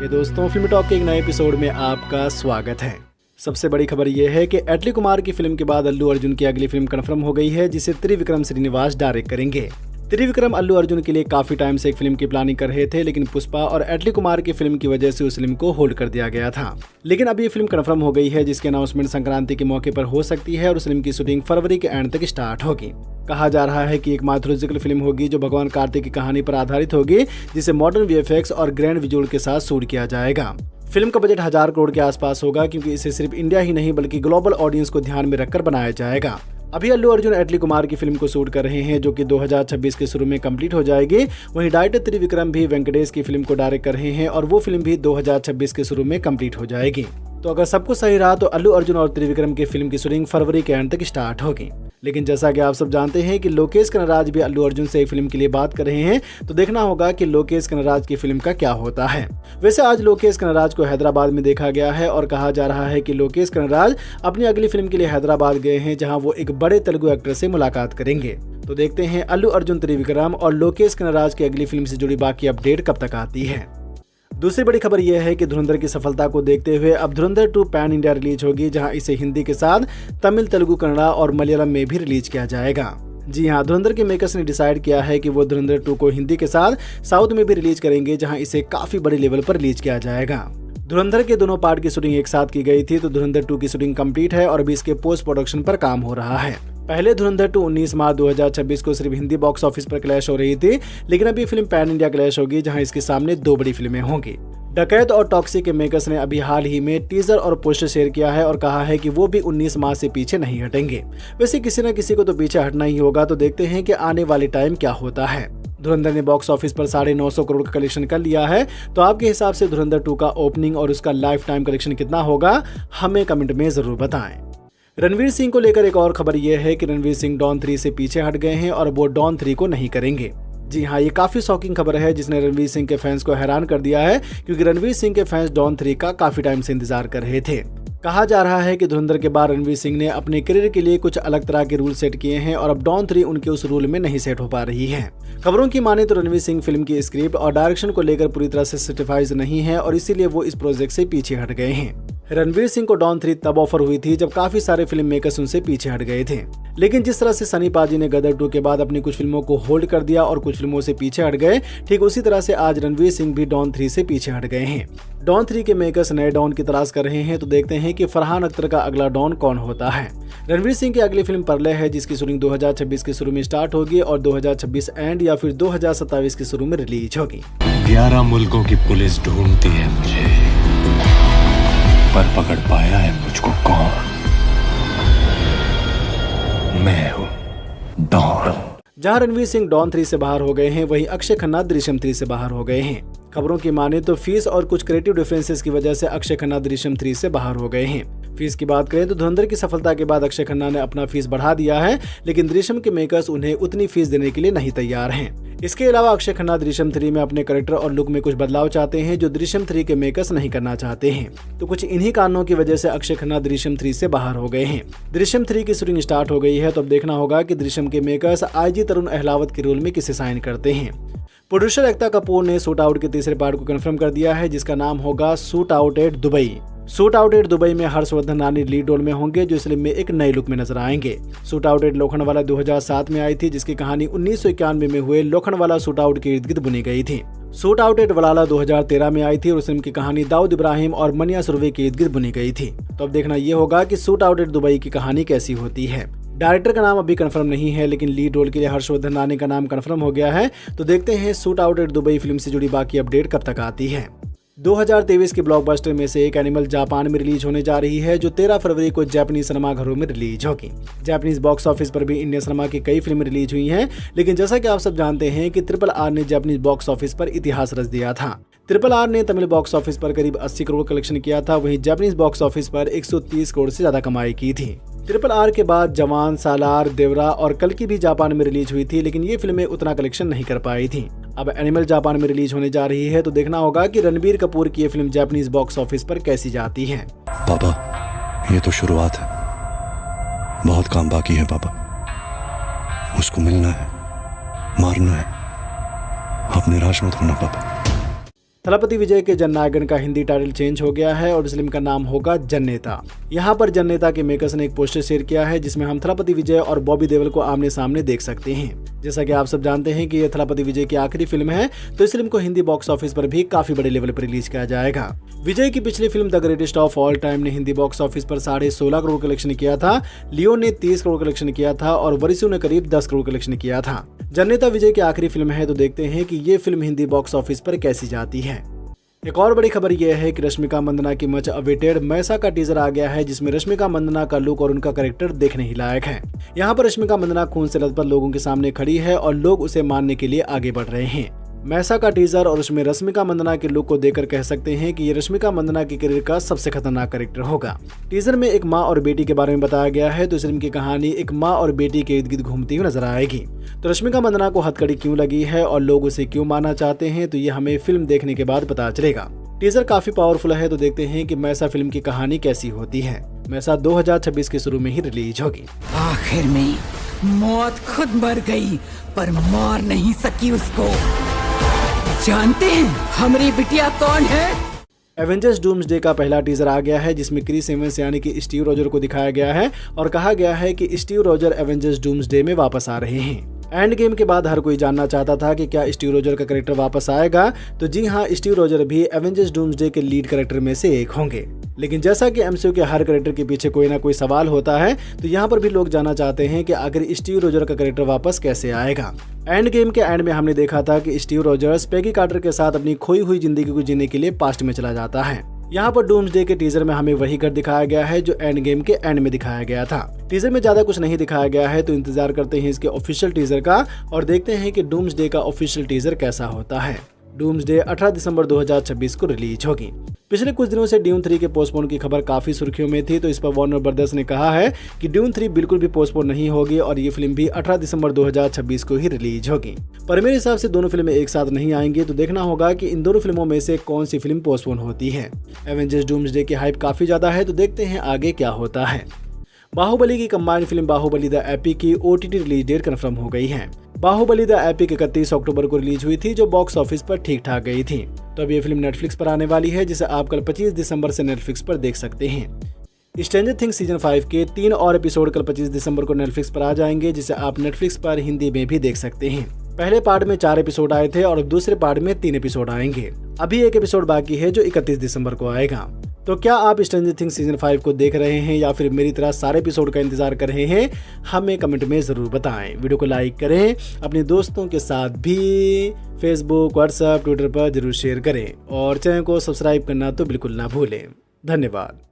ये दोस्तों, film talk के एक नए एपिसोड में आपका स्वागत है। सबसे बड़ी खबर यह है कि एटली कुमार की फिल्म के बाद अल्लू अर्जुन की अगली फिल्म कंफर्म हो गई है, जिसे त्रिविक्रम श्रीनिवास डायरेक्ट करेंगे। त्रिविक्रम अल्लू अर्जुन के लिए काफी टाइम से एक फिल्म की प्लानिंग कर रहे थे, लेकिन पुष्पा और एटली कुमार की फिल्म की वजह से उस फिल्म को होल्ड कर दिया गया था। लेकिन अब ये फिल्म कंफर्म हो गई है, जिसकी अनाउंसमेंट संक्रांति के मौके पर हो सकती है और उस फिल्म की शूटिंग फरवरी के एंड तक स्टार्ट होगी। कहा जा रहा है कि एक माइथोलॉजिकल फिल्म होगी जो भगवान कार्तिक की कहानी पर आधारित होगी, जिसे मॉडर्न वीएफएक्स और ग्रैंड विजुअल के साथ शूट किया जाएगा। फिल्म का बजट 1000 करोड़ के आसपास होगा, क्योंकि इसे सिर्फ इंडिया ही नहीं बल्कि ग्लोबल ऑडियंस को ध्यान में रखकर बनाया जाएगा। अभी अल्लू अर्जुन एटली कुमार की फिल्म को शूट कर रहे हैं, जो कि 2026 के शुरू में कंप्लीट हो जाएगी। वहीं डायरेक्टर त्रिविक्रम भी वेंकटेश की फिल्म को डायरेक्ट कर रहे हैं और वो फिल्म भी 2026 के शुरू में कंप्लीट हो जाएगी। तो अगर सब कुछ सही रहा तो अल्लू अर्जुन और त्रिविक्रम की फिल्म की शूटिंग फरवरी के एंड तक स्टार्ट होगी। लेकिन जैसा कि आप सब जानते हैं कि लोकेश कनराज भी अल्लू अर्जुन से एक फिल्म के लिए बात कर रहे हैं, तो देखना होगा कि लोकेश कनराज की फिल्म का क्या होता है। वैसे आज लोकेश कनराज को हैदराबाद में देखा गया है और कहा जा रहा है कि लोकेश कनराज अपनी अगली फिल्म के लिए हैदराबाद गए हैं, जहां वो एक बड़े तेलुगु एक्टर से मुलाकात करेंगे। तो देखते हैं अल्लू अर्जुन, त्रिविक्रम और लोकेश कनराज की अगली फिल्म से जुड़ी बाकी अपडेट कब तक आती है। दूसरी बड़ी खबर यह है कि धुरंधर की सफलता को देखते हुए अब धुरंधर 2 पैन इंडिया रिलीज होगी, जहां इसे हिंदी के साथ तमिल, तेलुगु, कन्नड़ा और मलयालम में भी रिलीज किया जाएगा। जी हां, धुरंधर के मेकर्स ने डिसाइड किया है कि वो धुरंधर 2 को हिंदी के साथ साउथ में भी रिलीज करेंगे, जहां इसे काफी बड़े लेवल पर रिलीज किया जाएगा। धुरंधर के दोनों पार्ट की शूटिंग एक साथ की गई थी, तो धुरंधर 2 की शूटिंग कंप्लीट है और अभी इसके पोस्ट प्रोडक्शन पर काम हो रहा है। पहले धुरंधर 2 19 मार्च 2026 को सिर्फ हिंदी बॉक्स ऑफिस पर क्लैश हो रही थी, लेकिन अभी फिल्म पैन इंडिया क्लैश होगी, जहां इसके सामने 2 बड़ी फिल्में होंगी। डकैत और टॉक्सिक के मेकर्स ने अभी हाल ही में टीजर और पोस्टर शेयर किया है और कहा है कि वो भी 19 मार्च से पीछे नहीं हटेंगे। वैसे किसी न किसी को तो पीछे हटना ही होगा, तो देखते हैं कि आने वाले टाइम क्या होता है। धुरंधर ने बॉक्स ऑफिस पर 950 करोड़ का कलेक्शन कर लिया है, तो आपके हिसाब से धुरंधर 2 का ओपनिंग और उसका लाइफ टाइम कलेक्शन कितना होगा, हमें कमेंट में जरूर बताएं। रणवीर सिंह को लेकर एक और खबर यह है कि रणवीर सिंह डॉन 3 से पीछे हट गए हैं और वो डॉन 3 को नहीं करेंगे। जी हाँ, ये काफी शॉकिंग खबर है, जिसने रणवीर सिंह के फैंस को हैरान कर दिया है, क्योंकि रणवीर सिंह के फैंस डॉन 3 का काफी टाइम से इंतजार कर रहे थे। कहा जा रहा है कि धुरंधर के बाद रणवीर सिंह ने अपने करियर के लिए कुछ अलग तरह के रूल सेट किए हैं और अब डॉन 3 उनके उस रूल में नहीं सेट हो पा रही है। खबरों की माने तो रणवीर सिंह फिल्म की स्क्रिप्ट और डायरेक्शन को लेकर पूरी तरह से सर्टिफाइड नहीं है और इसीलिए वो इस प्रोजेक्ट से पीछे हट गए हैं। रणवीर सिंह को डॉन 3 तब ऑफर हुई थी जब काफी सारे फिल्म मेकर्स उनसे पीछे हट गए थे, लेकिन जिस तरह से सनी पाजी ने गदर 2 के बाद अपनी कुछ फिल्मों को होल्ड कर दिया और कुछ फिल्मों से पीछे हट गए, ठीक उसी तरह से आज रणवीर सिंह भी डॉन 3 से पीछे हट गए हैं। डॉन 3 के मेकर्स नए डॉन की तलाश कर रहे हैं, तो देखते हैं कि फरहान अख्तर का अगला डॉन कौन होता है। रणवीर सिंह की अगली फिल्म परले है, जिसकी शूटिंग 2026 के शुरू में स्टार्ट होगी और 2026 एंड या फिर 2027 के शुरू में रिलीज होगी। 11 मुल्कों की पुलिस ढूंढती है मुझे, पर पकड़ पाया है मुझको कौन? मैं हूं डॉन। जहां रणवीर सिंह डॉन 3 से बाहर हो गए हैं, वहीं अक्षय खन्ना दृश्यम 3 से बाहर हो गए हैं। खबरों की माने तो फीस और कुछ क्रिएटिव डिफरेंसेस की वजह से अक्षय खन्ना दृश्यम 3 से बाहर हो गए हैं। फीस की बात करें तो धुरंधर की सफलता के बाद अक्षय खन्ना ने अपना फीस बढ़ा दिया है, लेकिन दृश्यम के मेकर्स उन्हें उतनी फीस देने के लिए नहीं तैयार हैं। इसके अलावा अक्षय खन्ना दृश्यम 3 में अपने कैरेक्टर और लुक में कुछ बदलाव चाहते हैं, जो दृश्यम 3 के मेकर्स नहीं करना चाहते हैं। तो कुछ इन्हीं कारणों की वजह से अक्षय खन्ना दृश्यम 3 से बाहर हो गए हैं। दृश्यम 3 की शूटिंग स्टार्ट हो गई है, तो अब देखना होगा कि दृश्यम के मेकर्स आईजी तरुण अहलावत के रोल में किसे साइन करते हैं। प्रोड्यूसर एकता कपूर ने शूट आउट के तीसरे पार्ट को कंफर्म कर दिया है, जिसका नाम होगा shoot out at Dubai. Shoot out at Dubai में हर्षवर्धन रानी लीड रोल में होंगे, जो इस फिल्म में एक नए लुक में नजर आएंगे। शूट आउट एट लोखंडवाला 2007 में आई थी, जिसकी कहानी 1991 में हुए लोखंडवाला शूट आउट के इर्द गिर्द बुनी गई थी। शूट आउट एट वलाला 2013 में आई थी और उस फिल्म की कहानी दाऊद इब्राहिम और मनिया सुरवे के इर्द गिर्द बुनी गई थी। तो अब देखना ये होगा कि शूट आउट एट दुबई की कहानी कैसी होती है। डायरेक्टर का नाम अभी कंफर्म नहीं है, लेकिन लीड रोल के लिए हर्षवर्धन रानी का नाम कंफर्म हो गया है। तो देखते हैं shoot out at Dubai film से जुड़ी बाकी अपडेट कब तक आती है। 2023 की ब्लॉकबस्टर में से एक एनिमल जापान में रिलीज होने जा रही है, जो 13 फरवरी को जापानीज सिनेमा घरों में रिलीज होगी। जापानीज बॉक्स ऑफिस पर भी इंडियन सिनेमा की कई फिल्में रिलीज हुई हैं, लेकिन जैसा कि आप सब जानते हैं कि RRR ने जापानीज बॉक्स ऑफिस पर इतिहास रच दिया था। RRR ने तमिल बॉक्स ऑफिस पर करीब 80 करोड़ कलेक्शन किया था, वहीं जापानीज बॉक्स ऑफिस पर 130 करोड़ से ज्यादा कमाई की थी। RRR के बाद जवान, सालार, देवरा और कल्कि भी जापान में रिलीज हुई थी, लेकिन ये फिल्में उतना कलेक्शन नहीं कर पाई थी। अब एनिमल जापान में रिलीज होने जा रही है, तो देखना होगा कि रणबीर कपूर की ये फिल्म जापानीज बॉक्स ऑफिस पर कैसी जाती है। पापा, ये तो शुरुआत है, बहुत काम बाकी है पापा। उसको मिलना है, मारना है, आप निराश मत होना पापा। थलापति विजय के जननायकन का हिंदी टाइटल चेंज हो गया है और इस फिल्म का नाम होगा जननेता। यहाँ पर जननेता के मेकर्स ने एक पोस्टर शेयर किया है जिसमें हम थलापति विजय और बॉबी देओल को आमने सामने देख सकते हैं। जैसा कि आप सब जानते हैं कि यह थलापति विजय की आखिरी फिल्म है, तो इस फिल्म को हिंदी बॉक्स ऑफिस पर भी काफी बड़े लेवल पर रिलीज किया जाएगा। विजय की पिछली film the greatest of all time ने हिंदी बॉक्स ऑफिस पर 16.5 करोड़ कलेक्शन किया था, लियो ने 30 करोड़ कलेक्शन किया था और वरिसु ने करीब 10 करोड़ कलेक्शन किया था। जननेता विजय की आखिरी फिल्म है, तो देखते हैं कि ये फिल्म हिंदी बॉक्स ऑफिस पर कैसी जाती है। एक और बड़ी खबर यह है कि रश्मिका मंदाना की मच अवेटेड मैसा का टीजर आ गया है, जिसमें रश्मिका मंदाना का लुक और उनका कैरेक्टर देखने ही लायक है। यहाँ पर रश्मिका मंदाना खून से लथपथ लोगों के सामने खड़ी है और लोग उसे मानने के लिए आगे बढ़ रहे हैं। मैसा का टीजर और उसमें रश्मिका मंदाना के लुक को देखकर कह सकते हैं कि ये रश्मिका मंदाना की करियर का सबसे खतरनाक कैरेक्टर होगा। टीजर में एक माँ और बेटी के बारे में बताया गया है, तो इस फिल्म की कहानी एक माँ और बेटी के इर्द गिर्द घूमती हुई नजर आएगी। तो रश्मिका मंदाना को हथकड़ी क्यों लगी है और लोग उसे क्यों मानना चाहते हैं, तो ये हमें फिल्म देखने के बाद पता चलेगा। टीजर काफी पावरफुल है, तो देखते हैं कि मैसा फिल्म की कहानी कैसी होती है। मैसा 2026 के शुरू में ही रिलीज होगी। आखिर में मौत खुद मर गई पर मार नहीं सकी उसको। जानते हैं हमारी बिटिया कौन है? एवेंजर्स डूम्सडे का पहला टीजर आ गया है, जिसमें क्रिस एवंस यानी कि स्टीव रॉजर को दिखाया गया है और कहा गया है कि स्टीव रॉजर एवेंजर्स डूम्सडे में वापस आ रहे हैं। एंड गेम के बाद हर कोई जानना चाहता था कि क्या स्टीव रॉजर का कैरेक्टर वापस आएगा, तो जी हाँ, स्टीव रॉजर भी एवेंजर्स डूम्सडे के लीड कैरेक्टर में से एक होंगे। लेकिन जैसा कि एमसीयू के हर कैरेक्टर के पीछे कोई ना कोई सवाल होता है, तो यहाँ पर भी लोग जानना चाहते हैं कि आखिर स्टीव रॉजर का कैरेक्टर वापस कैसे आएगा। एंड गेम के एंड में हमने देखा था कि स्टीव रॉजर्स पेगी कार्टर के साथ अपनी खोई हुई जिंदगी को जीने के लिए पास्ट में चला जाता है। यहाँ पर डूम्सडे के टीजर में हमें वही घर दिखाया गया है जो एंड गेम के एंड में दिखाया गया था। टीजर में ज्यादा कुछ नहीं दिखाया गया है, तो इंतजार करते हैं इसके ऑफिशियल टीजर का और देखते हैं कि डूम्सडे का ऑफिशियल टीजर कैसा होता है। डूम्सडे 18 दिसंबर 2026 को रिलीज होगी। पिछले कुछ दिनों से ड्यून 3 के पोस्टपोन की खबर काफी सुर्खियों में थी, तो इस पर वार्नर ब्रदर्स ने कहा है कि ड्यून 3 बिल्कुल भी पोस्टपोन नहीं होगी और ये फिल्म भी 18 दिसंबर 2026 को ही रिलीज होगी। पर मेरे हिसाब से दोनों फिल्में एक साथ नहीं आएंगी, तो देखना होगा कि इन दोनों फिल्मों में से कौन सी फिल्म पोस्टपोन होती है। एवेंजर्स डूम्सडे की हाइप काफी ज्यादा है, तो देखते हैं आगे क्या होता है। बाहुबली की combined film Baahubali the epic की OTT रिलीज डेट कंफर्म हो गई है। बाहुबली द एपिक 31 अक्टूबर को रिलीज हुई थी, जो बॉक्स ऑफिस पर ठीक ठाक गई थी। तो अब ये फिल्म नेटफ्लिक्स पर आने वाली है, जिसे आप कल 25 दिसंबर से नेटफ्लिक्स पर देख सकते हैं। स्ट्रेंजर थिंग्स सीजन 5 के 3 और एपिसोड कल 25 दिसंबर को नेटफ्लिक्स पर आ जाएंगे, जिसे आप नेटफ्लिक्स पर हिंदी में भी देख सकते हैं। पहले पार्ट में 4 एपिसोड आए थे और अब दूसरे पार्ट में 3 एपिसोड आएंगे। अभी एक एपिसोड बाकी है जो 31 दिसंबर को आएगा। तो क्या आप स्ट्रेंजर थिंग्स सीजन 5 को देख रहे हैं या फिर मेरी तरह सारे एपिसोड का इंतजार कर रहे हैं? हमें कमेंट में जरूर बताएं। वीडियो को लाइक करें, अपने दोस्तों के साथ भी फेसबुक, व्हाट्सएप, ट्विटर पर जरूर शेयर करें और चैनल को सब्सक्राइब करना तो बिल्कुल ना भूलें। धन्यवाद।